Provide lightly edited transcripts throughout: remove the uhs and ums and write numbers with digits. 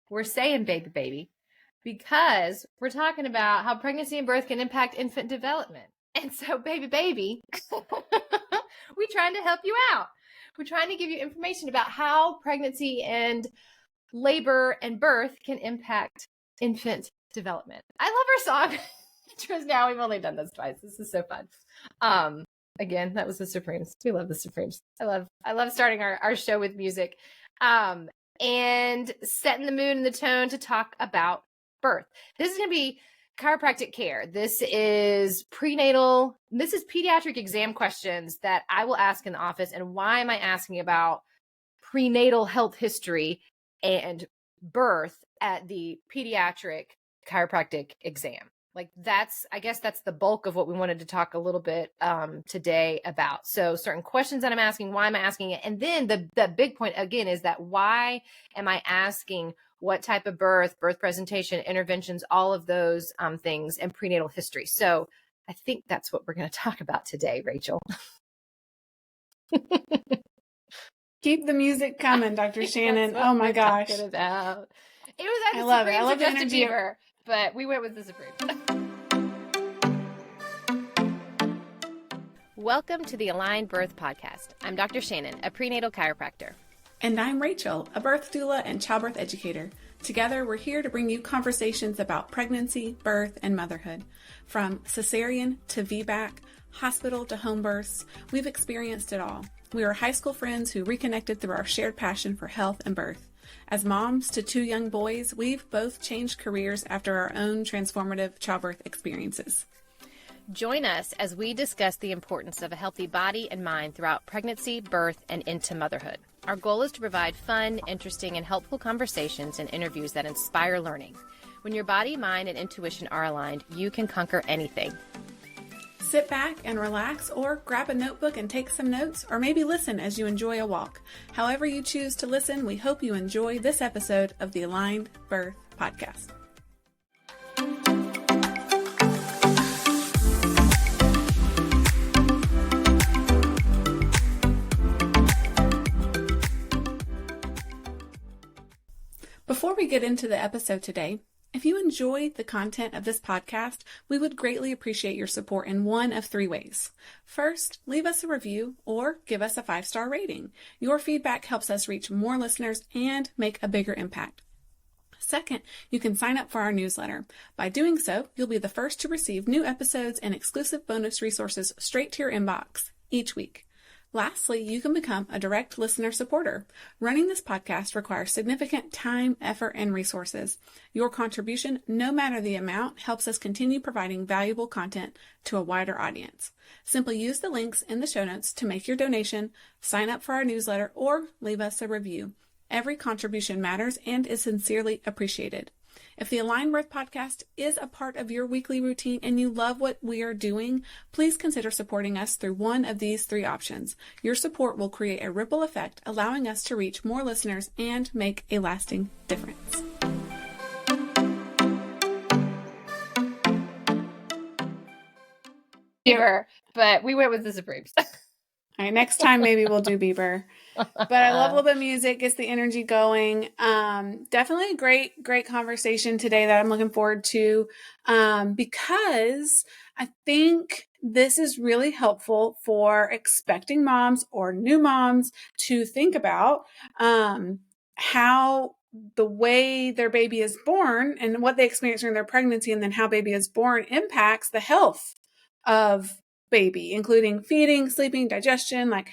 we're saying baby, baby, because we're talking about how pregnancy and birth can impact infant development. And so, baby, we're trying to help you out. We're trying to give you information about how pregnancy and labor and birth can impact infant development. I love our song. Just now, we've only done this twice. This is so fun. Again, that was the Supremes. We love the Supremes. I love starting our show with music. And setting the mood and the tone to talk about birth. This is going to be chiropractic care. This is prenatal. This is pediatric exam questions that I will ask in the office. And why am I asking about prenatal health history and birth at the pediatric chiropractic exam? Like I guess that's the bulk of what we wanted to talk a little bit today about. So certain questions that I'm asking, why am I asking it? And then the big point again is that why am I asking what type of birth presentation, interventions, all of those things, and prenatal history. So I think that's what we're going to talk about today, Rachel. Keep the music coming, Dr. Shannon. Oh my gosh. About. It was at I love it. I love the energy. Bieber, but we went with the Supreme. Welcome to the Aligned Birth Podcast. I'm Dr. Shannon, a prenatal chiropractor. And I'm Rachael, a birth doula and childbirth educator. Together, we're here to bring you conversations about pregnancy, birth, and motherhood. From cesarean to VBAC, hospital to home births, we've experienced it all. We are high school friends who reconnected through our shared passion for health and birth. As moms to 2 young boys, we've both changed careers after our own transformative childbirth experiences. Join us as we discuss the importance of a healthy body and mind throughout pregnancy, birth, and into motherhood. Our goal is to provide fun, interesting, and helpful conversations and interviews that inspire learning. When your body, mind, and intuition are aligned, you can conquer anything. Sit back and relax, or grab a notebook and take some notes, or maybe listen as you enjoy a walk. However you choose to listen, we hope you enjoy this episode of the Aligned Birth Podcast. Before we get into the episode today, if you enjoy the content of this podcast, we would greatly appreciate your support in one of 3 ways. First, leave us a review or give us a 5-star rating. Your feedback helps us reach more listeners and make a bigger impact. Second, you can sign up for our newsletter. By doing so, you'll be the first to receive new episodes and exclusive bonus resources straight to your inbox each week. Lastly, you can become a direct listener supporter. Running this podcast requires significant time, effort, and resources. Your contribution, no matter the amount, helps us continue providing valuable content to a wider audience. Simply use the links in the show notes to make your donation, sign up for our newsletter, or leave us a review. Every contribution matters and is sincerely appreciated. If the Aligned Birth Podcast is a part of your weekly routine and you love what we are doing, please consider supporting us through one of these 3 options. Your support will create a ripple effect, allowing us to reach more listeners and make a lasting difference. Bieber, but we went with the Supremes. All right, next time maybe we'll do Bieber. But I love a little bit of music, gets the energy going. Definitely a great conversation today that I'm looking forward to because I think this is really helpful for expecting moms or new moms to think about how the way their baby is born and what they experience during their pregnancy and then how baby is born impacts the health of baby, including feeding, sleeping, digestion, like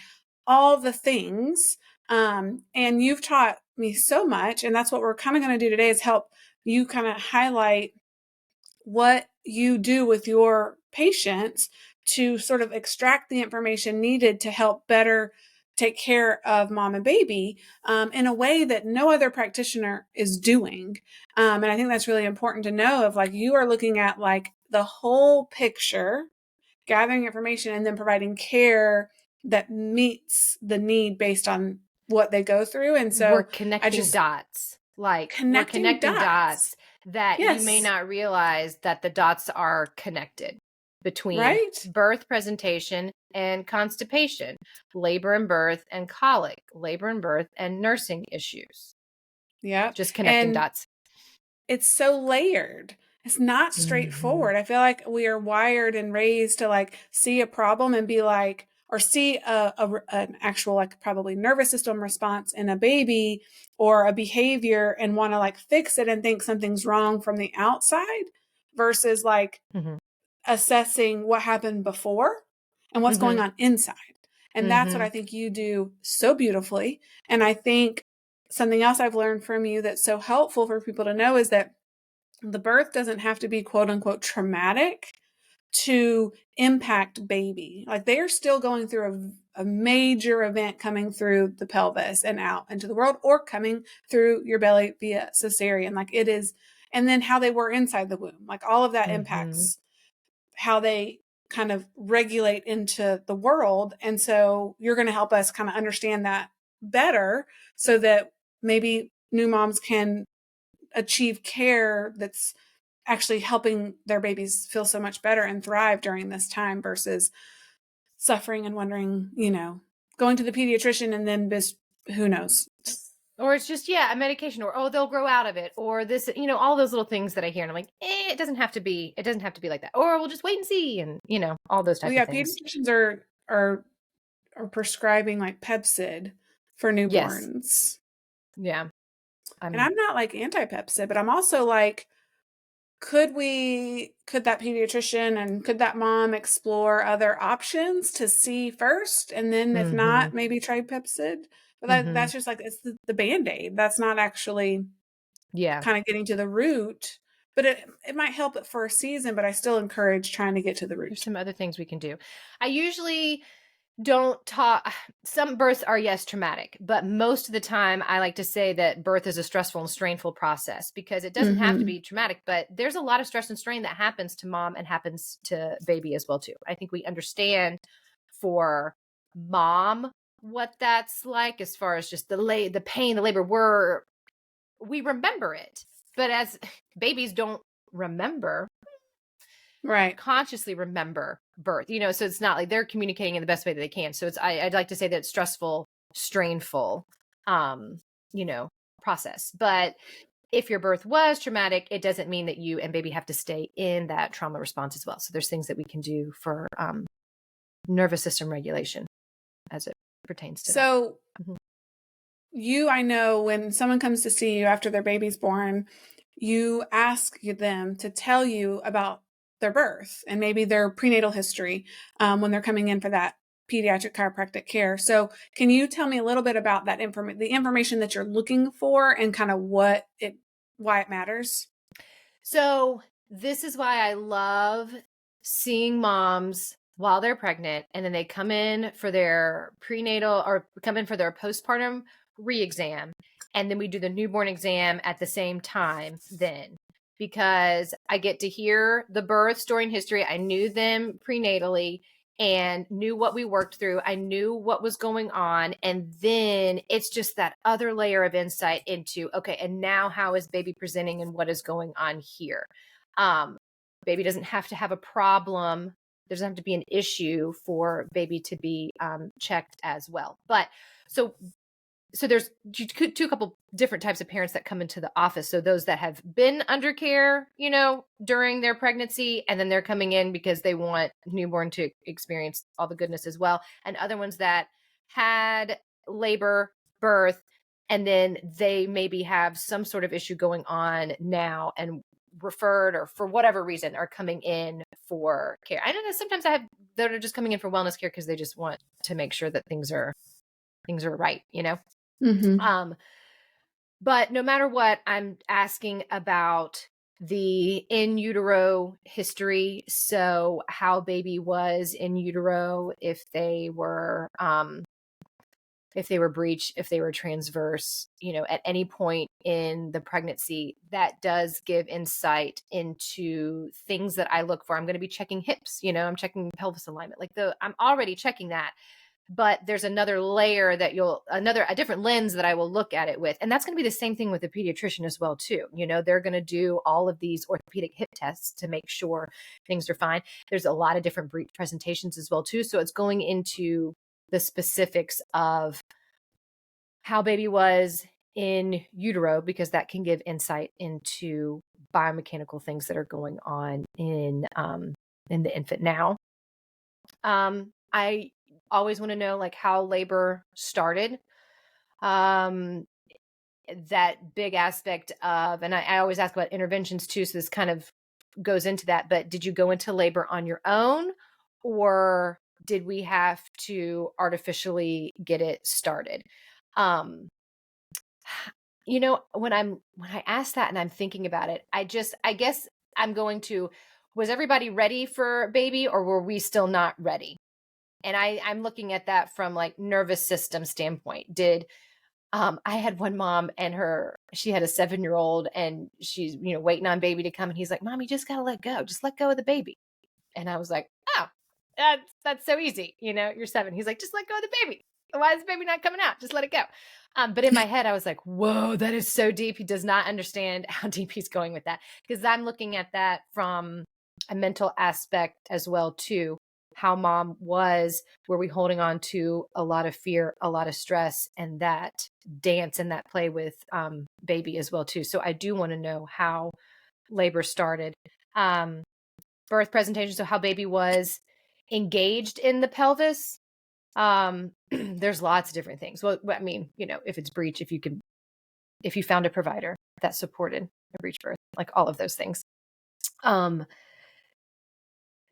all the things. And you've taught me so much, and that's what we're kind of going to do today is help you kind of highlight what you do with your patients to sort of extract the information needed to help better take care of mom and baby in a way that no other practitioner is doing. And I think that's really important to know of, like, you are looking at like the whole picture, gathering information, and then providing care that meets the need based on what they go through. And so we're connecting dots, like connecting dots that you may not realize that the dots are connected between birth presentation and constipation, labor and birth and colic, labor and birth and nursing issues. Yep. Just connecting And dots. it's so layered. It's not straightforward. I feel like we are wired and raised to like see a problem and be like, or see an actual like probably nervous system response in a baby or a behavior and want to like fix it and think something's wrong from the outside versus like assessing what happened before and what's going on inside. And that's what I think you do so beautifully. And I think something else I've learned from you that's so helpful for people to know is that the birth doesn't have to be quote unquote traumatic to impact baby. Like they are still going through a major event coming through the pelvis and out into the world, or coming through your belly via cesarean. Like it is, and then how they were inside the womb, like all of that impacts how they kind of regulate into the world. And so you're going to help us kind of understand that better so that maybe new moms can achieve care that's actually helping their babies feel so much better and thrive during this time versus suffering and wondering, going to the pediatrician and then just who knows. Or it's just, a medication, or, oh, they'll grow out of it, or this, all those little things that I hear. And I'm like, it doesn't have to be like that. Or we'll just wait and see. And, all those types of things. Pediatricians are prescribing like Pepcid for newborns. Yes. Yeah. And I'm not like anti-Pepcid, but I'm also like, could that pediatrician and could that mom explore other options to see first? And then if not, maybe try Pepcid. But that's just like, it's the Band-Aid. That's not actually kind of getting to the root, but it might help it for a season, but I still encourage trying to get to the root. There's some other things we can do. I usually don't talk. Some births are, yes, traumatic, but most of the time I like to say that birth is a stressful and strainful process, because it doesn't have to be traumatic, but there's a lot of stress and strain that happens to mom and happens to baby as well too. I think we understand for mom what that's like as far as just the pain, the labor, we remember it, but as babies don't remember, right, consciously remember birth, so it's not like they're communicating in the best way that they can. So I'd like to say that it's stressful, strainful, process. But if your birth was traumatic, it doesn't mean that you and baby have to stay in that trauma response as well. So there's things that we can do for nervous system regulation as it pertains to so that. I know when someone comes to see you after their baby's born, you ask them to tell you about their birth and maybe their prenatal history when they're coming in for that pediatric chiropractic care. So can you tell me a little bit about that the information that you're looking for and kind of why it matters? So this is why I love seeing moms while they're pregnant, and then they come in for their prenatal or come in for their postpartum re-exam. And then we do the newborn exam at the same time then, because I get to hear the birth story and history. I knew them prenatally and knew what we worked through. I knew what was going on. And then it's just that other layer of insight into, okay, and now how is baby presenting and what is going on here? Baby doesn't have to have a problem. There doesn't have to be an issue for baby to be checked as well. But so there's two couple different types of parents that come into the office. So those that have been under care, during their pregnancy, and then they're coming in because they want newborn to experience all the goodness as well. And other ones that had labor, birth, and then they maybe have some sort of issue going on now and referred, or for whatever reason are coming in for care. I know that sometimes I have that are just coming in for wellness care because they just want to make sure that things are right, but no matter what, I'm asking about the in utero history. So how baby was in utero, if they were breech, if they were transverse, at any point in the pregnancy. That does give insight into things that I look for. I'm going to be checking hips, I'm checking pelvis alignment, I'm already checking that. But there's another layer that a different lens that I will look at it with. And that's going to be the same thing with the pediatrician as well, too. They're going to do all of these orthopedic hip tests to make sure things are fine. There's a lot of different breech presentations as well, too. So it's going into the specifics of how baby was in utero, because that can give insight into biomechanical things that are going on in the infant now. I always want to know like how labor started. That big aspect of, and I always ask about interventions too, so this kind of goes into that, but did you go into labor on your own, or did we have to artificially get it started? You know, when I ask that and I'm thinking about it, I guess I'm going to, was everybody ready for baby, or were we still not ready? And I'm looking at that from like nervous system standpoint. I had one mom and she had a 7-year-old and she's, waiting on baby to come. And he's like, Mom, you just got to let go. Just let go of the baby. And I was like, oh, that's so easy. You're 7. He's like, just let go of the baby. Why is the baby not coming out? Just let it go. But in my head, I was like, whoa, that is so deep. He does not understand how deep he's going with that, because I'm looking at that from a mental aspect as well, too. How mom was, were we holding on to a lot of fear, a lot of stress, and that dance and that play with baby as well, too. So I do want to know how labor started. Birth presentation, so how baby was engaged in the pelvis. There's lots of different things. Well, I mean, if it's breech, if you found a provider that supported a breech birth, like all of those things.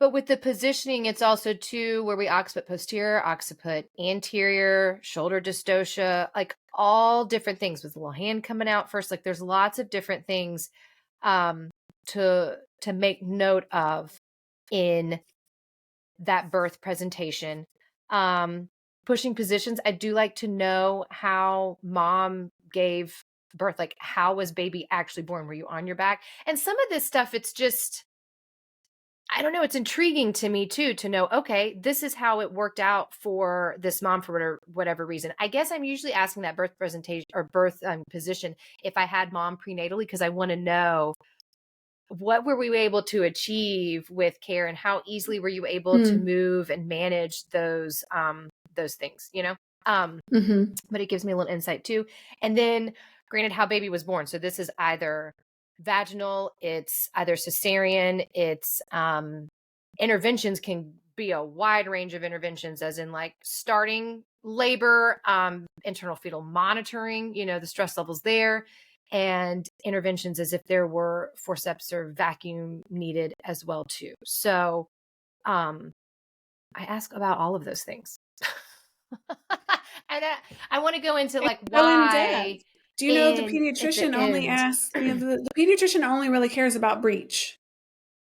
But with the positioning, it's also too where we occiput posterior, occiput anterior, shoulder dystocia, like all different things with the little hand coming out first. Like there's lots of different things to make note of in that birth presentation. Pushing positions, I do like to know how mom gave birth, like how was baby actually born? Were you on your back? And some of this stuff, it's just, I don't know, it's intriguing to me too, to know, okay, this is how it worked out for this mom for whatever reason. I guess I'm usually asking that birth presentation or birth position if I had mom prenatally, because I want to know what were we able to achieve with care and how easily were you able to move and manage those things, but it gives me a little insight too. And then granted how baby was born. So this is either vaginal, it's either cesarean, it's interventions can be a wide range of interventions, as in like starting labor, internal fetal monitoring, the stress levels there, and interventions as if there were forceps or vacuum needed as well too. So I ask about all of those things. And I want to go into like why. Do you know the pediatrician only asks, the pediatrician only really cares about breech.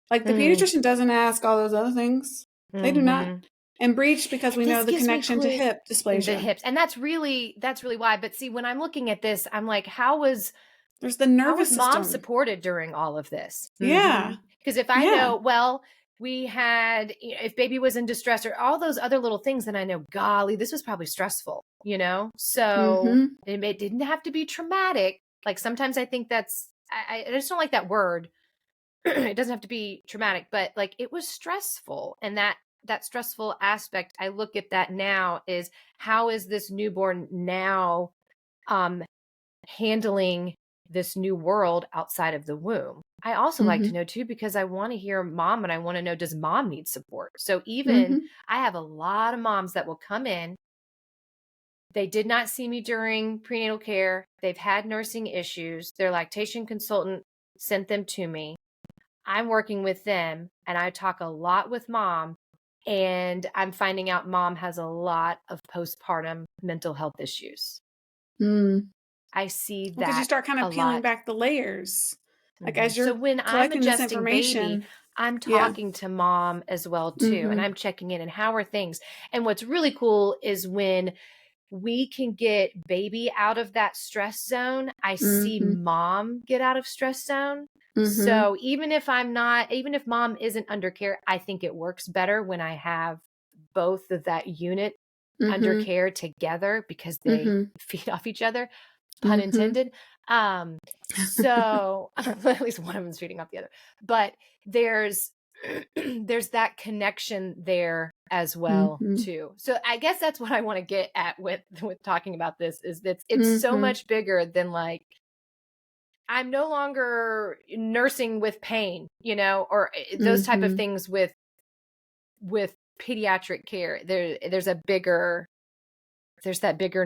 Like the pediatrician doesn't ask all those other things. They do not. And breech, because we know the connection to hip dysplasia. The hips. And that's really why. But see, when I'm looking at this, I'm like, there's the nervous system. Mom supported during all of this? Yeah. Because if I know, well, we had, if baby was in distress or all those other little things, then I know, golly, this was probably stressful, So it didn't have to be traumatic. Like sometimes I think I just don't like that word. It doesn't have to be traumatic, but like it was stressful. And that stressful aspect, I look at that now is how is this newborn now handling this new world outside of the womb? I also like to know too, because I want to hear mom and I want to know, does mom need support? So even I have a lot of moms that will come in. They did not see me during prenatal care. They've had nursing issues. Their lactation consultant sent them to me. I'm working with them and I talk a lot with mom, and I'm finding out mom has a lot of postpartum mental health issues. I see that. Because you start kind of peeling back the layers. Like as you're when I'm adjusting baby, I'm talking to mom as well too. And I'm checking in and how are things. And what's really cool is when we can get baby out of that stress zone, I see mom get out of stress zone. So even if mom isn't under care, I think it works better when I have both of that unit under care together, because they feed off each other, pun intended. So at least one of them's feeding off the other, but there's that connection there as well Mm-hmm. too. So I guess that's what I want to get at with talking about this, is that it's so much bigger than like, I'm no longer nursing with pain, you know, or those type of things with pediatric care. There's that bigger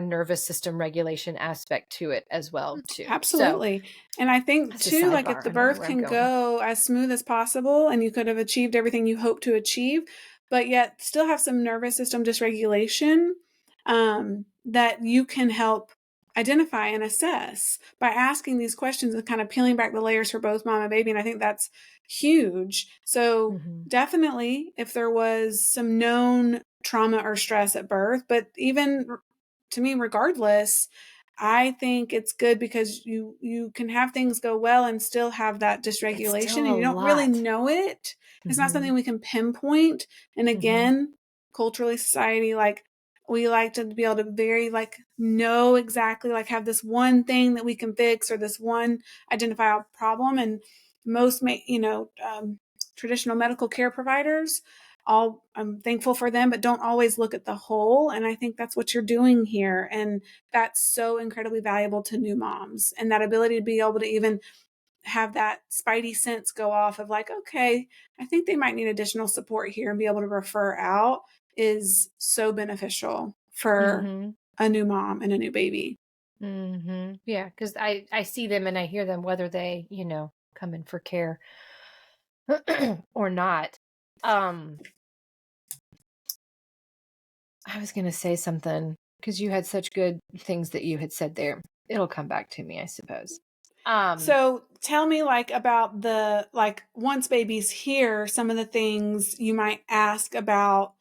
nervous system regulation aspect to it as well too. Absolutely. And I think that's a too, like if sidebar. the I don't know birth where I'm can going. go as smooth as possible and you could have achieved everything you hope to achieve, but yet still have some nervous system dysregulation, that you can help identify and assess by asking these questions and kind of peeling back the layers for both mom and baby. And I think that's huge. So definitely if there was some known trauma or stress at birth, but even to me, regardless, I think it's good because you can have things go well and still have that dysregulation, and you don't really know it. It's not something we can pinpoint. And again, culturally, society, like we like to be able to very like know exactly, like have this one thing that we can fix or this one identifiable problem. And most traditional medical care providers, I'm thankful for them, but don't always look at the whole. And I think that's what you're doing here. And that's so incredibly valuable to new moms, and that ability to be able to even have that spidey sense go off of like, okay, I think they might need additional support here, and be able to refer out is so beneficial for a new mom and a new baby. Yeah. Cause I see them and I hear them, whether they, you know, come in for care or not. I was going to say something because you had such good things that you had said there. It'll come back to me, I suppose. So tell me like about the, like once baby's here, some of the things you might ask about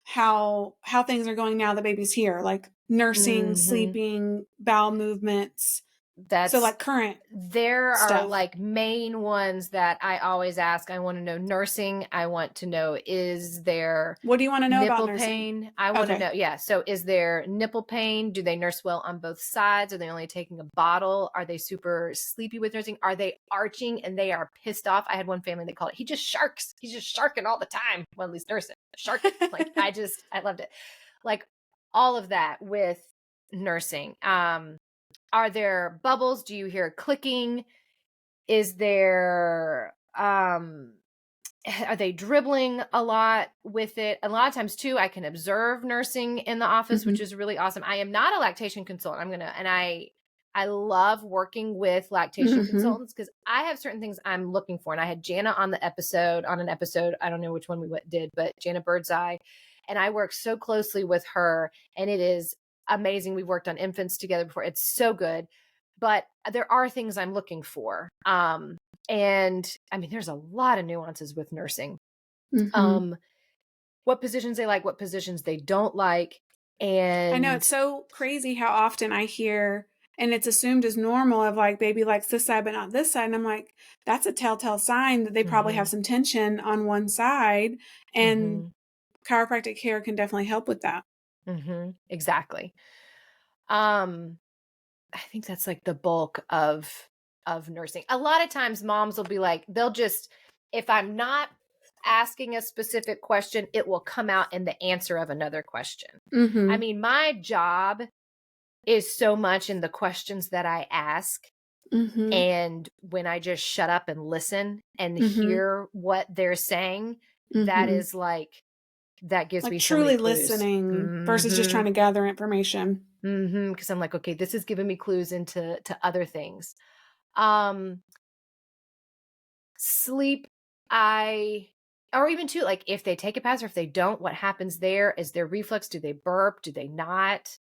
how things are going now that baby's here, like nursing, sleeping, bowel movements. So like current there stuff. are like main ones that I always ask. I want to know nursing. I want to know, is there what do you want to know nipple about nursing? pain? I want to know. Yeah. So is there nipple pain? Do they nurse well on both sides? Are they only taking a bottle? Are they super sleepy with nursing? Are they arching and they are pissed off? I had one family, they called it, he just sharks. He's just sharking all the time. Well, at least nursing. Sharking. Like I loved it. Like all of that with nursing. Are there bubbles? Do you hear clicking? Is there, are they dribbling a lot with it? A lot of times too, I can observe nursing in the office, which is really awesome. I am not a lactation consultant. I love working with lactation consultants because I have certain things I'm looking for. And I had Jana on an episode, I don't know which one we did, but Jana Birdseye. And I work so closely with her, and it is amazing. We've worked on infants together before. It's so good. But there are things I'm looking for. And I mean, there's a lot of nuances with nursing. What positions they like, what positions they don't like. And I know it's so crazy how often I hear, and it's assumed as normal, of like baby likes this side but not this side. And I'm like, that's a telltale sign that they probably have some tension on one side. And chiropractic care can definitely help with that. Exactly. I think that's like the bulk of nursing. A lot of times moms will be like, if I'm not asking a specific question, it will come out in the answer of another question. I mean, my job is so much in the questions that I ask. And when I just shut up and listen and hear what they're saying, that is like, that gives me so truly many clues. Listening versus just trying to gather information. Because I'm like, okay, this is giving me clues into other things. Sleep, or even too, like if they take a pass or if they don't, what happens there? Is there reflex? Do they burp? Do they not?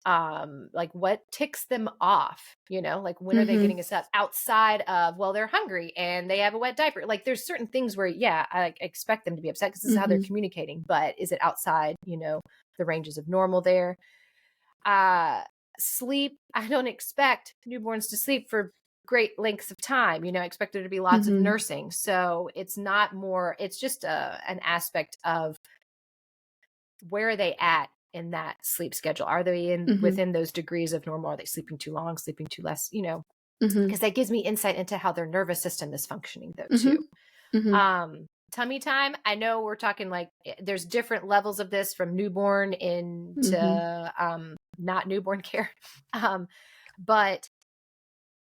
Like what ticks them off? You know, like when are they getting us up outside of, well, they're hungry and they have a wet diaper? Like there's certain things where, yeah, I expect them to be upset because this is how they're communicating, but is it outside, you know, the ranges of normal there? Sleep, I don't expect newborns to sleep for great lengths of time. You know, I expect there to be lots of nursing. So it's not more, it's just an aspect of where are they at in that sleep schedule? Are they within those degrees of normal? Are they sleeping too long, sleeping too less, you know, because that gives me insight into how their nervous system is functioning though too. tummy time, I know we're talking like there's different levels of this from newborn into not newborn care. But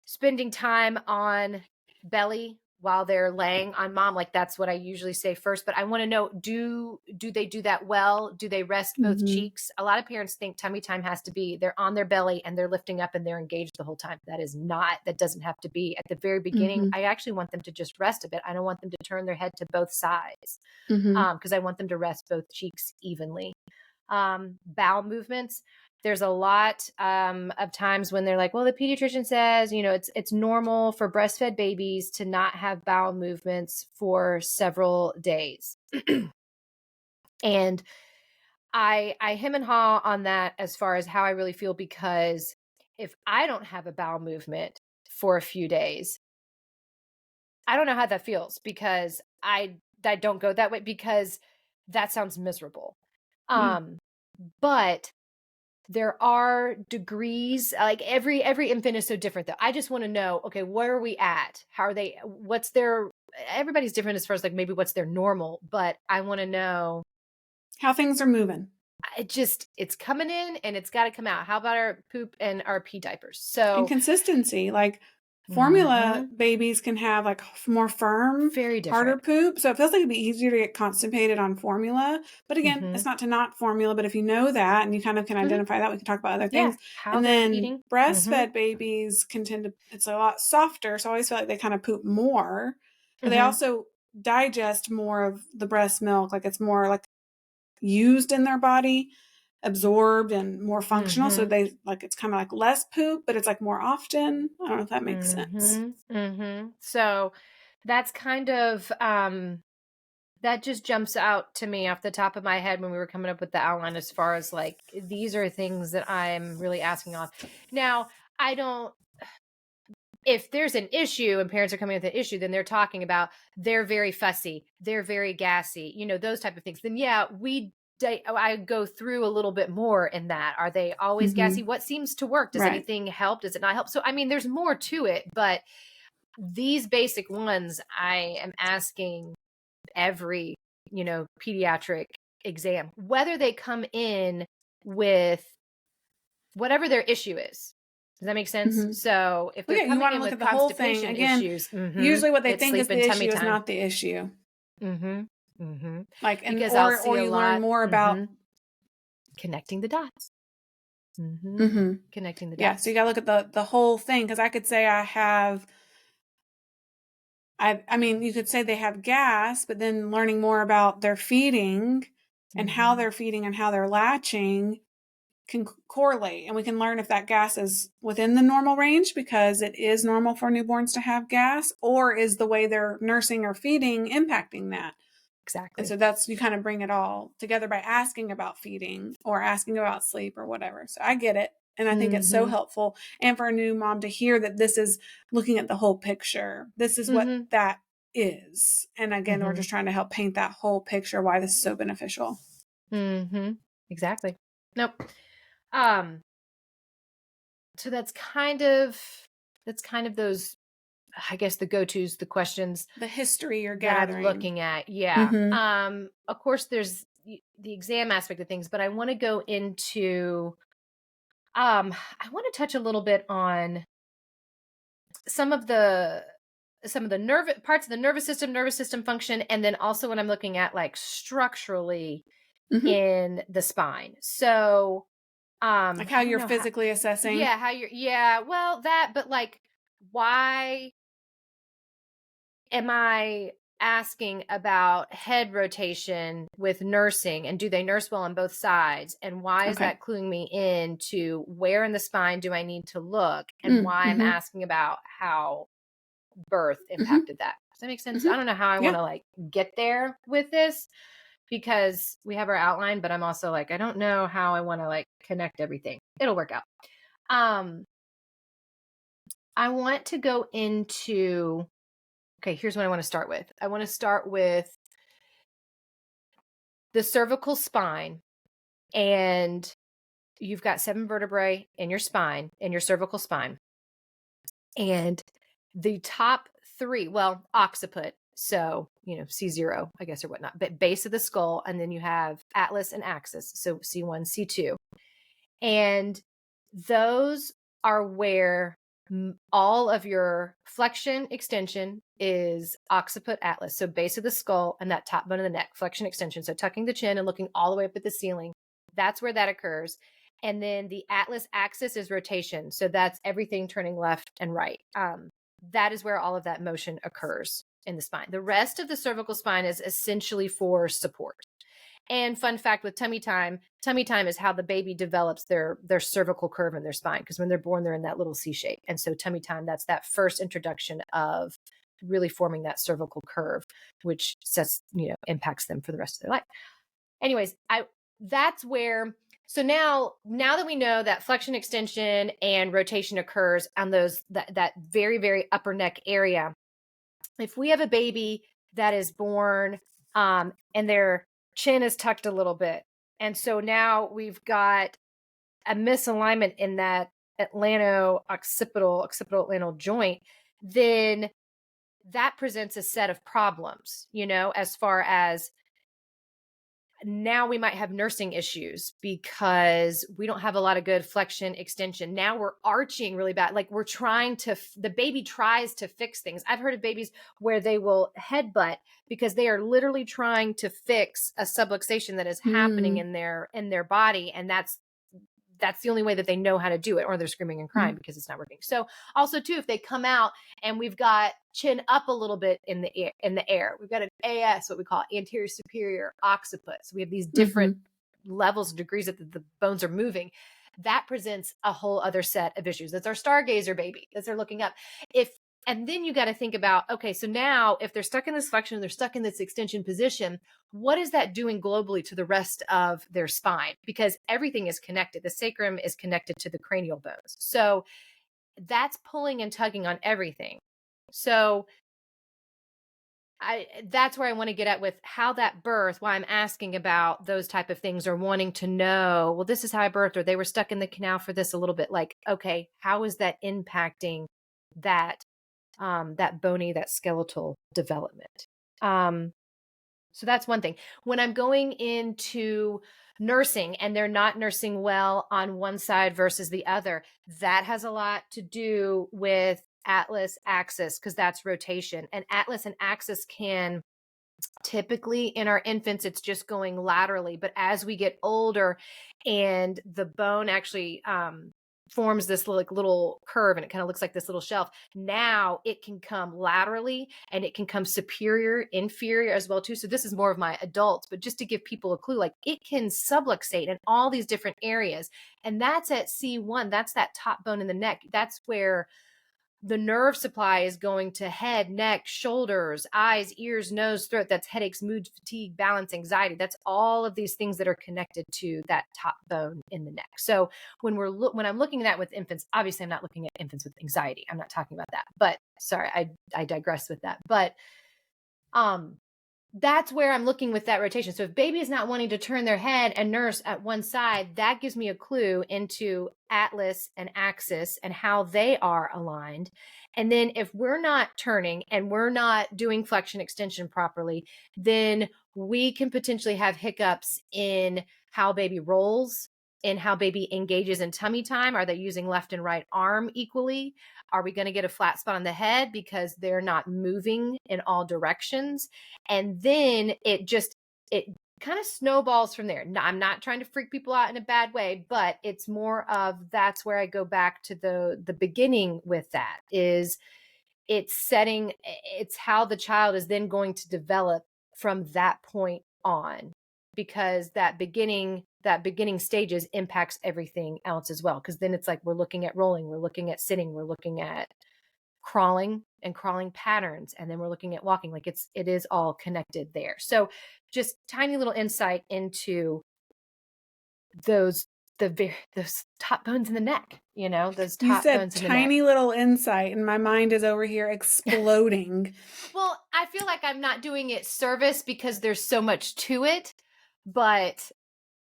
spending time on belly while they're laying on mom, like that's what I usually say first. But I want to know, do they do that well? Do they rest both cheeks? A lot of parents think tummy time has to be they're on their belly and they're lifting up and they're engaged the whole time. That doesn't have to be. At the very beginning, I actually want them to just rest a bit. I don't want them to turn their head to both sides because I want them to rest both cheeks evenly. Bowel movements. There's a lot of times when they're like, well, the pediatrician says, it's normal for breastfed babies to not have bowel movements for several days. And I hem and haw on that as far as how I really feel, because if I don't have a bowel movement for a few days, I don't know how that feels, because I don't go that way, because that sounds miserable. But there are degrees, like every infant is so different though. I just want to know, okay, where are we at? How are they, everybody's different as far as like maybe what's their normal, but I want to know how things are moving. It's coming in and it's got to come out. How about our poop and our pee diapers? So, and consistency, like formula babies can have like more firm, very different, harder poop. So it feels like it'd be easier to get constipated on formula. But again, it's not to not formula, but if you know that and you kind of can identify that, we can talk about other things. How and they're then eating. Breastfed babies can tend to, it's a lot softer. So I always feel like they kind of poop more, but they also digest more of the breast milk. Like it's more like used in their body, absorbed and more functional. So they like, it's kind of like less poop, but it's like more often. I don't know if that makes sense. So that's kind of, that just jumps out to me off the top of my head when we were coming up with the outline, as far as like, these are things that I'm really asking on. Now, if there's an issue and parents are coming with an issue, then they're talking about they're very fussy, they're very gassy, those type of things. Then I go through a little bit more in that. Are they always gassy? What seems to work? Does anything help? Does it not help? So, I mean, there's more to it, but these basic ones I am asking every, pediatric exam, whether they come in with whatever their issue is. Does that make sense? So if they're coming in with constipation issues, usually what they think is the issue is not the issue. Like, and, or you learn more about connecting the dots. Connecting the dots. Yeah, so you got to look at the whole thing, because I could say I mean, you could say they have gas, but then learning more about their feeding and how they're feeding and how they're latching can correlate. And we can learn if that gas is within the normal range, because it is normal for newborns to have gas, or is the way they're nursing or feeding impacting that. Exactly. And so that's, you kind of bring it all together by asking about feeding or asking about sleep or whatever. So I get it. And I think it's so helpful. And for a new mom to hear that this is looking at the whole picture. This is what that is. And again, we're just trying to help paint that whole picture, why this is so beneficial. Exactly. Nope. So that's kind of those, I guess, the go-tos, the questions, the history you're gathering, that I'm looking at. Yeah. Of course there's the exam aspect of things, but I want to go into, I want to touch a little bit on some of the parts of the nervous system function. And then also when I'm looking at like structurally in the spine. So, like how you're physically assessing. Yeah. Well, but like, why am I asking about head rotation with nursing, and do they nurse well on both sides? And why is that cluing me in to where in the spine do I need to look, and why I'm asking about how birth impacted that? Does that make sense? I don't know how I want to like get there with this, because we have our outline, but I'm also like, I don't know how I want to like connect everything. It'll work out. I want to go into, okay, here's what I want to start with. I want to start with the cervical spine, and you've got 7 vertebrae in your spine, in your cervical spine. And the top 3, well, occiput, So, C0, I guess, or whatnot, but base of the skull. And then you have atlas and axis. So C1, C2. And those are where all of your flexion extension is occiput atlas. So base of the skull and that top bone of the neck, flexion extension. So tucking the chin and looking all the way up at the ceiling. That's where that occurs. And then the atlas axis is rotation. So that's everything turning left and right. That is where all of that motion occurs in the spine. The rest of the cervical spine is essentially for support. And fun fact with tummy time is how the baby develops their cervical curve in their spine. Because when they're born, they're in that little C shape. And so tummy time, that's that first introduction of really forming that cervical curve, which sets, impacts them for the rest of their life. Anyways, that's where, so now that we know that flexion extension and rotation occurs on that very, very upper neck area, if we have a baby that is born and their chin is tucked a little bit, and so now we've got a misalignment in that occipital atlantal joint, then that presents a set of problems, as far as now we might have nursing issues because we don't have a lot of good flexion extension. Now we're arching really bad. Like the baby tries to fix things. I've heard of babies where they will headbutt because they are literally trying to fix a subluxation that is happening in their body. And that's the only way that they know how to do it, or they're screaming and crying because it's not working. So also too, if they come out and we've got chin up a little bit in the air, we've got an AS, what we call anterior superior occiput. So we have these different levels and degrees that the bones are moving. That presents a whole other set of issues. That's our stargazer baby as they're looking up. And then you got to think about, okay, so now if they're stuck in this flexion, they're stuck in this extension position, what is that doing globally to the rest of their spine? Because everything is connected. The sacrum is connected to the cranial bones. So that's pulling and tugging on everything. So that's where I want to get at with how that birth, why I'm asking about those type of things, or wanting to know, well, this is how I birthed, or they were stuck in the canal for this a little bit. Like, okay, how is that impacting that bony, that skeletal development? So that's one thing. When I'm going into nursing and they're not nursing well on one side versus the other, that has a lot to do with atlas axis, because that's rotation. And atlas and axis can typically, in our infants, it's just going laterally. But as we get older and the bone actually forms this little curve and it kind of looks like this little shelf, now it can come laterally and it can come superior, inferior as well too. So this is more of my adults, but just to give people a clue, like it can subluxate in all these different areas. And that's at C1. That's that top bone in the neck. That's where the nerve supply is going to head, neck, shoulders, eyes, ears, nose, throat. That's headaches, mood, fatigue, balance, anxiety. That's all of these things that are connected to that top bone in the neck. So when I'm looking at that with infants, obviously I'm not looking at infants with anxiety. I'm not talking about that. But sorry, I digress with that. But that's where I'm looking with that rotation. So if baby is not wanting to turn their head and nurse at one side, that gives me a clue into atlas and axis and how they are aligned. And then if we're not turning and we're not doing flexion extension properly, then we can potentially have hiccups in how baby rolls, in how baby engages in tummy time. Are they using left and right arm equally? Are we going to get a flat spot on the head because they're not moving in all directions? And then it kind of snowballs from there. I'm not trying to freak people out in a bad way, but it's more of, that's where I go back to the beginning with that, is it's how the child is then going to develop from that point on, because that beginning stages impacts everything else as well. Because then it's like, we're looking at rolling, we're looking at sitting, we're looking at crawling and crawling patterns, and then we're looking at walking. Like it is all connected there. So just tiny little insight into those top bones in the neck, those top bones in the neck. You said tiny little insight, and my mind is over here exploding. Well, I feel like I'm not doing it service because there's so much to it, but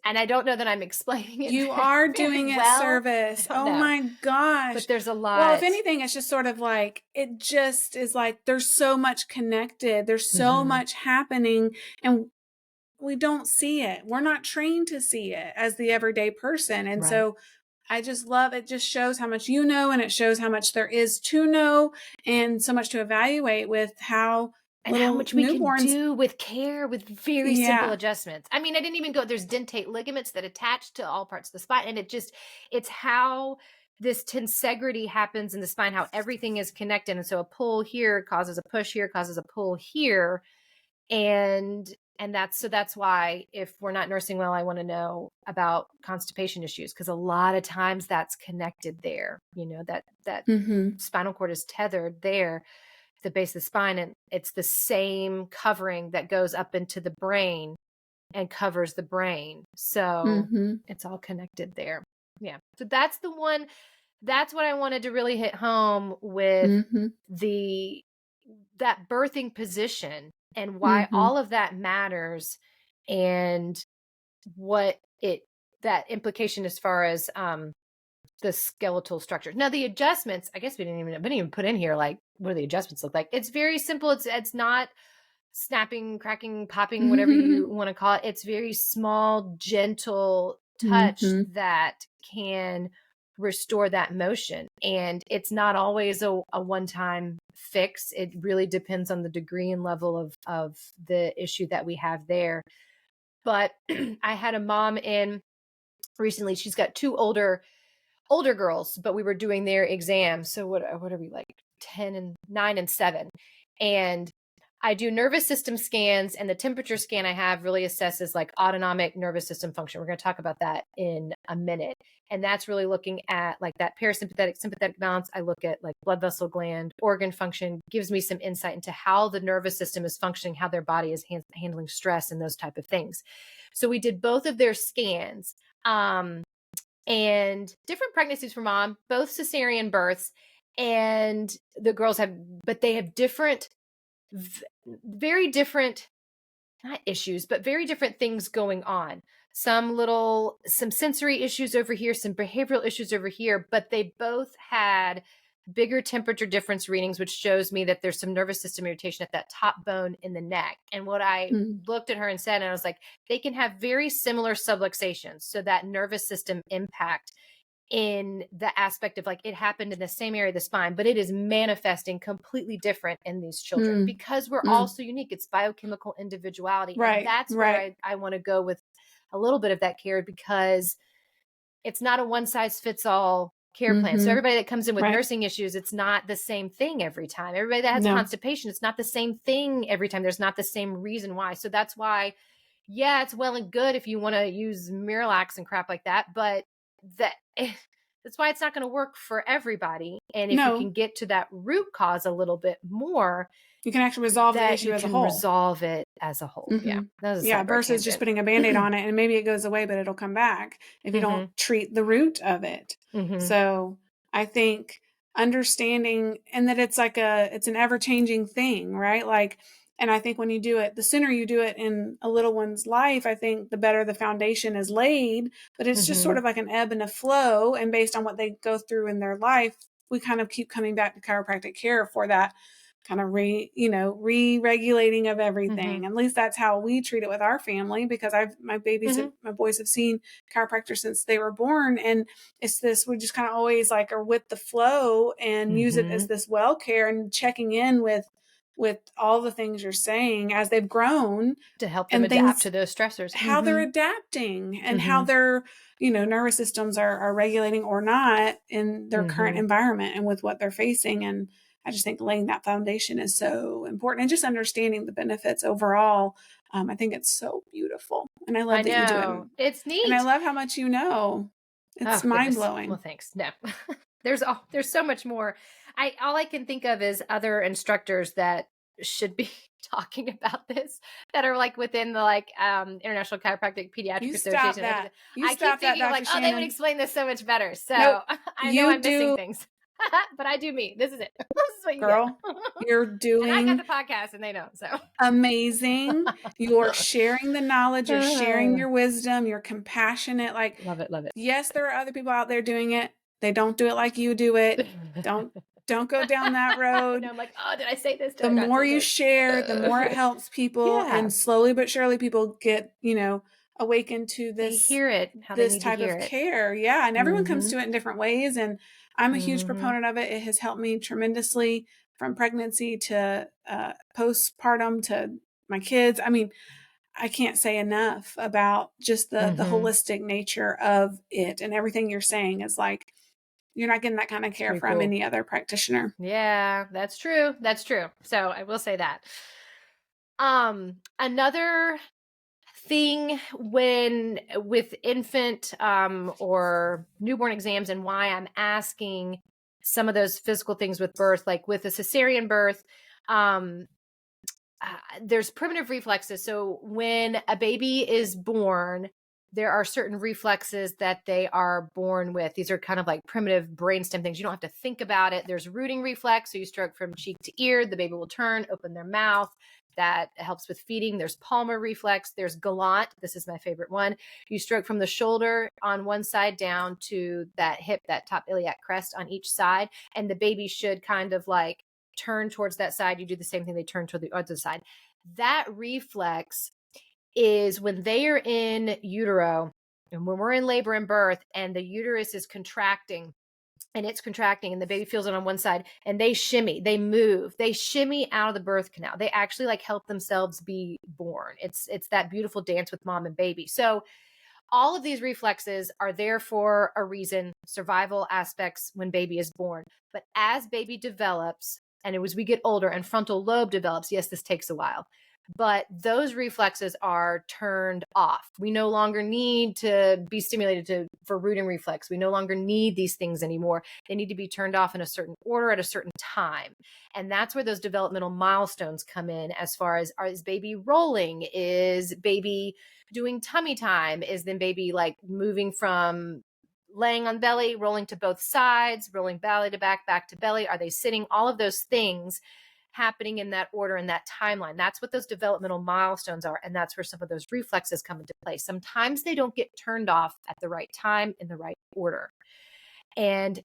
And I don't know that I'm explaining it. You are doing it well. service. Oh know. my gosh. But there's a lot. Well, if anything, it's just sort of like, it just is like, there's so much connected. There's so much happening, and we don't see it. We're not trained to see it as the everyday person. And so I just love it. Just shows how much you know, and it shows how much there is to know, and so much to evaluate with how and how much we can do with care, with very simple adjustments. I mean, I didn't even go, there's dentate ligaments that attach to all parts of the spine. And it's how this tensegrity happens in the spine, how everything is connected. And so a pull here causes a push here, causes a pull here. And that's why if we're not nursing well, I want to know about constipation issues, because a lot of times that's connected there. That spinal cord is tethered there, the base of the spine, and it's the same covering that goes up into the brain and covers the brain. So it's all connected there. Yeah. So that's the one. That's what I wanted to really hit home with that birthing position, and why all of that matters, and what that implication as far as the skeletal structure. Now the adjustments, I guess we didn't even put in here, like, what do the adjustments look like? It's very simple. It's not snapping, cracking, popping, whatever you want to call it. It's very small, gentle touch that can restore that motion. And it's not always a one-time fix. It really depends on the degree and level of the issue that we have there. But I had a mom in recently. She's got two older girls, but we were doing their exams. So what are we, like 9 and 7? And I do nervous system scans, and the temperature scan I have really assesses like autonomic nervous system function. We're going to talk about that in a minute. And that's really looking at like that parasympathetic, sympathetic balance. I look at like blood vessel gland, organ function, gives me some insight into how the nervous system is functioning, how their body is handling stress and those type of things. So we did both of their scans, and different pregnancies for mom, both cesarean births, and the girls but they have very different, not issues, but very different things going on. Some sensory issues over here, some behavioral issues over here, but they both had bigger temperature difference readings, which shows me that there's some nervous system irritation at that top bone in the neck. And what I looked at her and said, and I was like, they can have very similar subluxations. So that nervous system impact in the aspect of like, it happened in the same area of the spine, but it is manifesting completely different in these children because we're all so unique. It's biochemical individuality. Right. And that's where I want to go with a little bit of that care, because it's not a one size fits all care plan. So everybody that comes in with nursing issues, it's not the same thing every time. Everybody that has constipation, it's not the same thing every time. There's not the same reason why. So that's why, yeah, it's well and good if you want to use Miralax and crap like that, but that's why it's not going to work for everybody. And if you can get to that root cause a little bit more, you can actually resolve the issue as a whole. Resolve it as a whole. Yeah. Versus just putting a Band-Aid on it and maybe it goes away, but it'll come back if you don't treat the root of it. So I think understanding, and that it's like it's an ever-changing thing, right? Like, and I think when you do it, the sooner you do it in a little one's life, I think the better the foundation is laid. But it's just sort of like an ebb and a flow. And based on what they go through in their life, we kind of keep coming back to chiropractic care for that kind of re-regulating of everything. At least that's how we treat it with our family, because my boys have seen chiropractors since they were born. And it's this, we just kind of always like are with the flow and use it as this well care and checking in with all the things you're saying as they've grown to help them adapt to those stressors, how they're adapting and how their, nervous systems are regulating or not in their current environment and with what they're facing. And I just think laying that foundation is so important, and just understanding the benefits overall. I think it's so beautiful, and I love that you do it. It's neat. And I love how much you know. It's mind blowing. Well, thanks. No, there's so much more. All I can think of is other instructors that should be talking about this, that are like within the International Chiropractic Pediatric Association. I keep thinking like, Shannon. they would explain this so much better. So I know I'm missing things. But I do me. This is it. This is what you Girl, get. you're And I got doing the podcast and they don't. So amazing. You're sharing the knowledge, you're sharing your wisdom, you're compassionate. Like, love it. Love it. yes, there are other people out there doing it. They don't do it like you do it. Don't go down that road. No, I'm like, oh, did I say this? Did The I not more say you this? share, the more it helps people. Yeah. And slowly but surely people get, awakened to They this hear it how they need to type hear of it. care. Yeah. And everyone comes to it in different ways. And I'm a huge Mhm. proponent of it. It has helped me tremendously from pregnancy to postpartum to my kids. I mean, I can't say enough about just the holistic nature of it, and everything you're saying is like, you're not getting that kind of care pretty from cool. any other practitioner. Yeah, that's true. That's true. So I will say that. Another thing with infant or newborn exams, and why I'm asking some of those physical things with birth, like with a cesarean birth, there's primitive reflexes. So when a baby is born, there are certain reflexes that they are born with. These are kind of like primitive brainstem things. You don't have to think about it. There's rooting reflex. So you stroke from cheek to ear. The baby will turn, open their mouth. That helps with feeding. There's palmar reflex. There's gallant. This is my favorite one. You stroke from the shoulder on one side down to that hip, that top iliac crest on each side. And the baby should kind of like turn towards that side. You do the same thing. They turn toward the other side. That reflex is when they are in utero and when we're in labor and birth and the uterus is contracting and it's contracting and the baby feels it on one side and they shimmy, they move, they shimmy out of the birth canal. They actually like help themselves be born. It's that beautiful dance with mom and baby. So all of these reflexes are there for a reason, survival aspects when baby is born. But as baby develops, and as we get older and frontal lobe develops, yes, this takes a while, but those reflexes are turned off. We no longer need to be stimulated for rooting reflex. We no longer need these things anymore. They need to be turned off in a certain order at a certain time. And that's where those developmental milestones come in, as far as, is baby rolling? Is baby doing tummy time? Is then baby like moving from laying on belly, rolling to both sides, rolling belly to back to belly? Are they sitting? All of those things happening in that order, in that timeline. That's what those developmental milestones are. And that's where some of those reflexes come into play. Sometimes they don't get turned off at the right time in the right order. And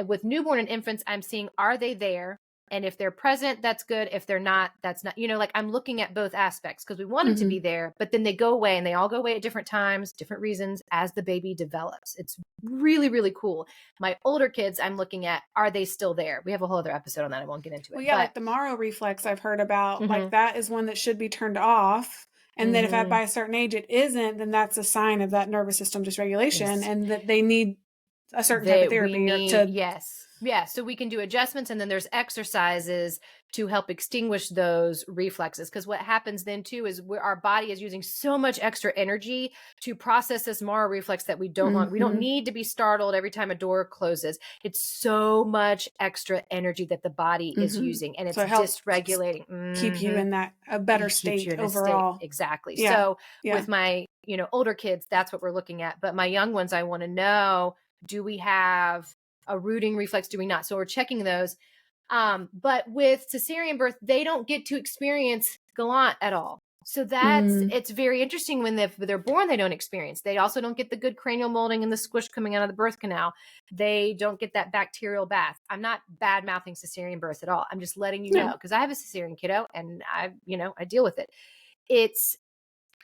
with newborn and infants, I'm seeing, are they there? And if they're present, that's good. If they're not, that's not, like I'm looking at both aspects because we want them to be there, but then they go away and they all go away at different times, different reasons as the baby develops. It's really, really cool. My older kids, I'm looking at, are they still there? We have a whole other episode on that. I won't get into it. Well, yeah, like the Maro reflex I've heard about, like that is one that should be turned off. And then if by a certain age it isn't, then that's a sign of that nervous system dysregulation and that they need a certain type of therapy. Yes. Yeah. So we can do adjustments, and then there's exercises to help extinguish those reflexes. Because what happens then too is our body is using so much extra energy to process this Maro reflex that we don't want. We don't need to be startled every time a door closes. It's so much extra energy that the body is using, and it's dysregulating. Keep you in that a better state overall. Exactly. Yeah. So with my older kids, that's what we're looking at. But my young ones, I want to know, do we have a rooting reflex? Do we not? So we're checking those. But with cesarean birth, they don't get to experience gallant at all. So it's very interesting when they're born, they don't experience. They also don't get the good cranial molding and the squish coming out of the birth canal. They don't get that bacterial bath. I'm not bad mouthing cesarean birth at all. I'm just letting you know, because I have a cesarean kiddo and I deal with it.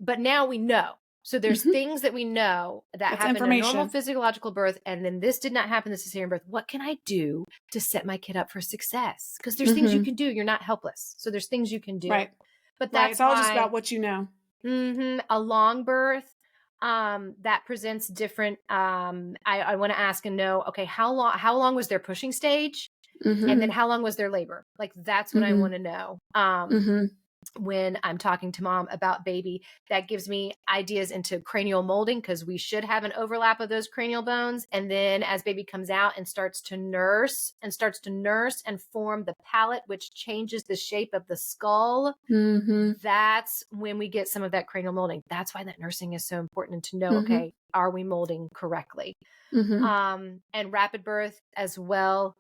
But now we know. So there's things that we know that happen in a normal physiological birth, and then this did not happen in the cesarean birth. What can I do to set my kid up for success? Because there's things you can do. You're not helpless. So there's things you can do. Right. But that's it's all just about what you know. A long birth that presents different. I want to ask and know, okay, how long was their pushing stage, and then how long was their labor? Like that's what I want to know. When I'm talking to mom about baby, that gives me ideas into cranial molding, because we should have an overlap of those cranial bones. And then as baby comes out and starts to nurse and form the palate, which changes the shape of the skull, that's when we get some of that cranial molding. That's why that nursing is so important, to know, okay, are we molding correctly? And rapid birth as well.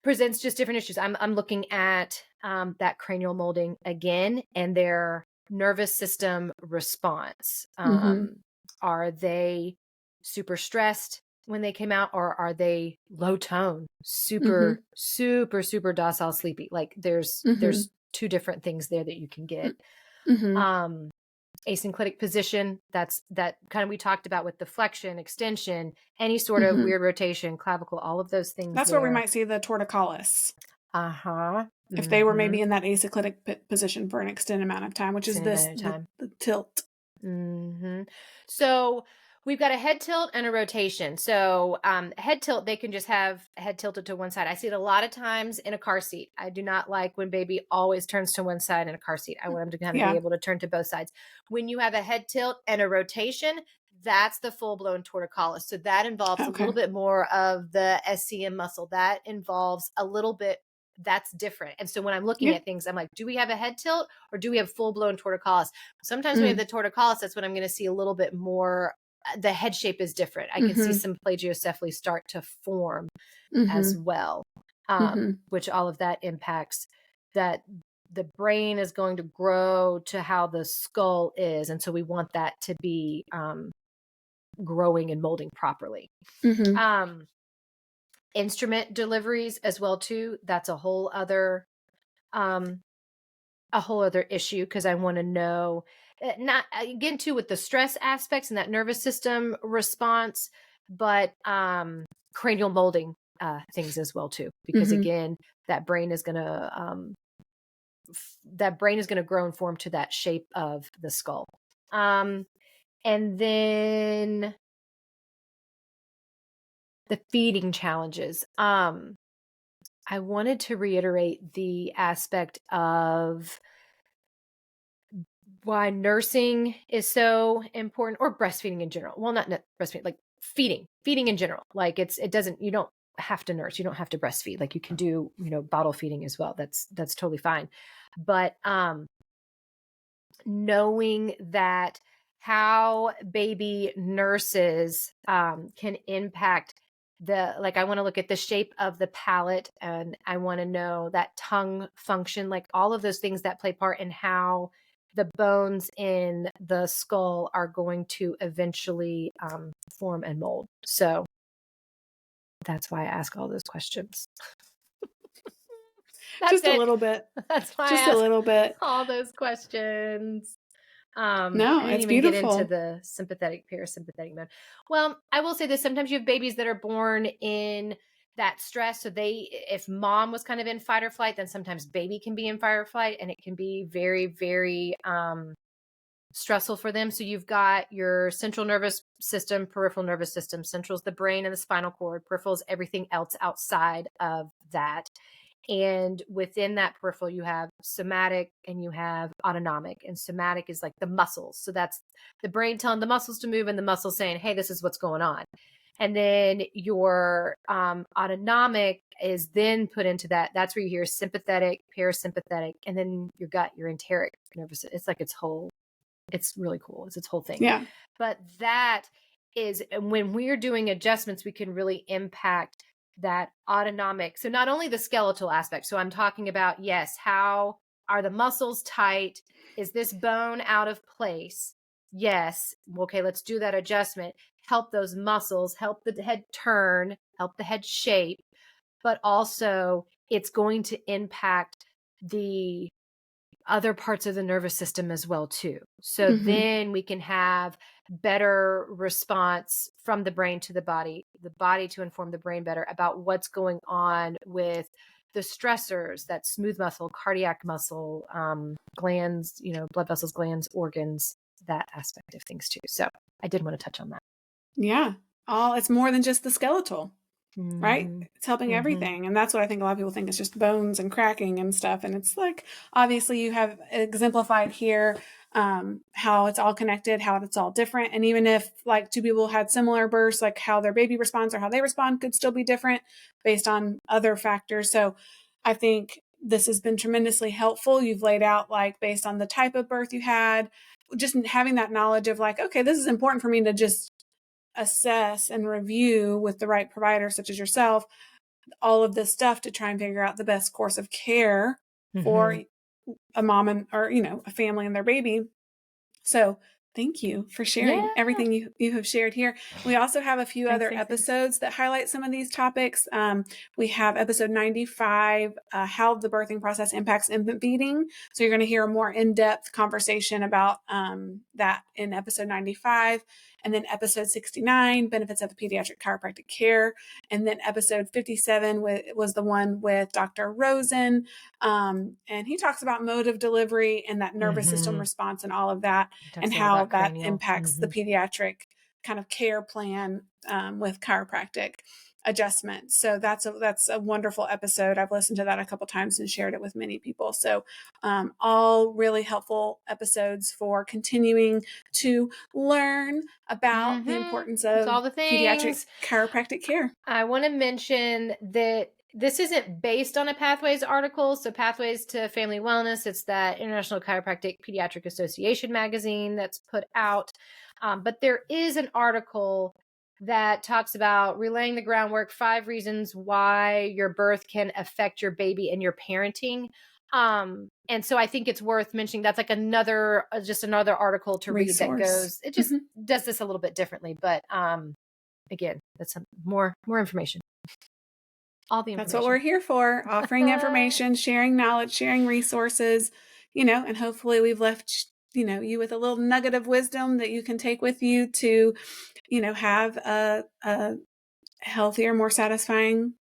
presents just different issues. I'm looking at that cranial molding again and their nervous system response. Are they super stressed when they came out, or are they low tone, super docile, sleepy? Like there's two different things there that you can get. Asynclitic position, that kind of we talked about with the flexion, extension, any sort of weird rotation, clavicle, all of those things. That's where we might see the torticollis. If they were maybe in that acyclic position for an extended amount of time, which is the tilt. So we've got a head tilt and a rotation. So head tilt, they can just have head tilted to one side. I see it a lot of times in a car seat. I do not like when baby always turns to one side in a car seat. I want them to kind of be able to turn to both sides. When you have a head tilt and a rotation, that's the full-blown torticollis. So that involves a little bit more of the SCM muscle. That involves a little bit, that's different. And so when I'm looking at things, I'm like, do we have a head tilt or do we have full-blown torticollis? Sometimes when we have the torticollis, that's when I'm going to see a little bit more. The head shape is different. I can see some plagiocephaly start to form as well, which all of that impacts that the brain is going to grow to how the skull is. And so we want that to be growing and molding properly. Instrument deliveries as well too. That's a whole other issue, because I want to know, not again too with the stress aspects and that nervous system response, but cranial molding things as well too, because again, that brain is going to grow and form to that shape of the skull. And then the feeding challenges. I wanted to reiterate the aspect of why nursing is so important, or breastfeeding in general. Well, not breastfeeding, like feeding in general. Like you don't have to nurse. You don't have to breastfeed. Like you can do, bottle feeding as well. That's totally fine. But knowing that how baby nurses can impact I want to look at the shape of the palate, and I want to know that tongue function, like all of those things that play part in how the bones in the skull are going to eventually form and mold. So that's why I ask all those questions. Just a little bit. That's why just a little bit. All those questions. No, it's beautiful. Get into the sympathetic, parasympathetic mode. Well, I will say this: sometimes you have babies that are born in that stress. So if mom was kind of in fight or flight, then sometimes baby can be in fight or flight, and it can be very, very stressful for them. So you've got your central nervous system, peripheral nervous system. Central is the brain and the spinal cord. Peripheral is everything else outside of that. And within that peripheral, you have somatic and you have autonomic. And somatic is like the muscles. So that's the brain telling the muscles to move and the muscles saying, hey, this is what's going on. And then your autonomic is then put into that. That's where you hear sympathetic, parasympathetic, and then you've got your enteric nervous system. It's like it's really cool. It's its whole thing. Yeah. But that is, when we're doing adjustments, we can really impact that autonomic. So not only the skeletal aspect. So I'm talking about, yes, how are the muscles tight? Is this bone out of place? Yes. Okay, let's do that adjustment. Help those muscles, help the head turn, help the head shape, but also it's going to impact the other parts of the nervous system as well too. So then we can have better response from the brain to the body to inform the brain better about what's going on with the stressors, that smooth muscle, cardiac muscle, glands, blood vessels, glands, organs, that aspect of things too. So I did want to touch on that. Yeah. It's more than just the skeletal, right? It's helping everything. And that's what I think a lot of people think is just bones and cracking and stuff. And it's like, obviously you have exemplified here how it's all connected, how it's all different. And even if like two people had similar births, like how their baby responds or how they respond could still be different based on other factors. So I think this has been tremendously helpful. You've laid out like based on the type of birth you had, just having that knowledge of like, okay, this is important for me to just assess and review with the right provider, such as yourself, all of this stuff to try and figure out the best course of care for a mom and, or, a family and their baby. So thank you for sharing everything you have shared here. We also have a few other episodes that highlight some of these topics. We have episode 95, how the birthing process impacts infant feeding. So you're going to hear a more in-depth conversation about that in episode 95. And then episode 69, benefits of pediatric chiropractic care. And then episode 57 was the one with Dr. Rosen. And he talks about mode of delivery and that nervous system response and all of that, and how that Cranial impacts the pediatric kind of care plan with chiropractic adjustments. So that's a wonderful episode. I've listened to that a couple times and shared it with many people. So all really helpful episodes for continuing to learn about the importance of all the pediatric chiropractic care. I want to mention that this isn't based on a Pathways article. So Pathways to Family Wellness, it's that International Chiropractic Pediatric Association magazine that's put out. But there is an article that talks about relaying the groundwork, 5 reasons why your birth can affect your baby and your parenting. And so I think it's worth mentioning. That's like another article to read that goes, it just does this a little bit differently. But again, that's some more information. All the information. That's what we're here for, offering information, sharing knowledge, sharing resources, and hopefully we've left, you with a little nugget of wisdom that you can take with you to, have a healthier, more satisfying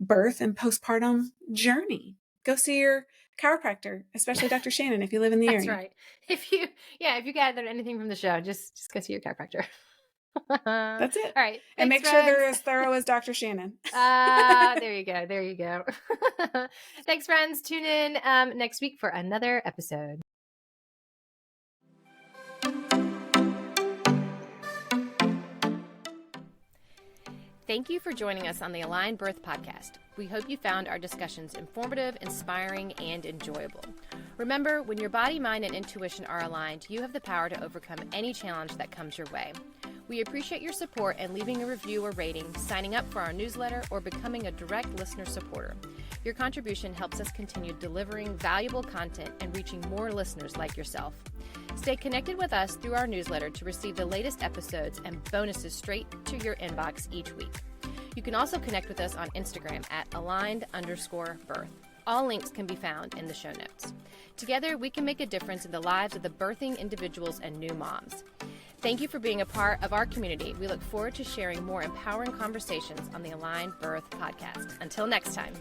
birth and postpartum journey. Go see your chiropractor, especially Dr. Shannon, if you live in the area. That's right. If you gathered anything from the show, just go see your chiropractor. That's it. All right. And make sure they're as thorough as Dr. Shannon. There you go. Thanks, friends. Tune in next week for another episode. Thank you for joining us on the Aligned Birth Podcast. We hope you found our discussions informative, inspiring, and enjoyable. Remember, when your body, mind, and intuition are aligned, you have the power to overcome any challenge that comes your way. We appreciate your support and leaving a review or rating, signing up for our newsletter, or becoming a direct listener supporter. Your contribution helps us continue delivering valuable content and reaching more listeners like yourself. Stay connected with us through our newsletter to receive the latest episodes and bonuses straight to your inbox each week. You can also connect with us on Instagram at aligned_birth. All links can be found in the show notes. Together, we can make a difference in the lives of the birthing individuals and new moms. Thank you for being a part of our community. We look forward to sharing more empowering conversations on the Aligned Birth Podcast. Until next time.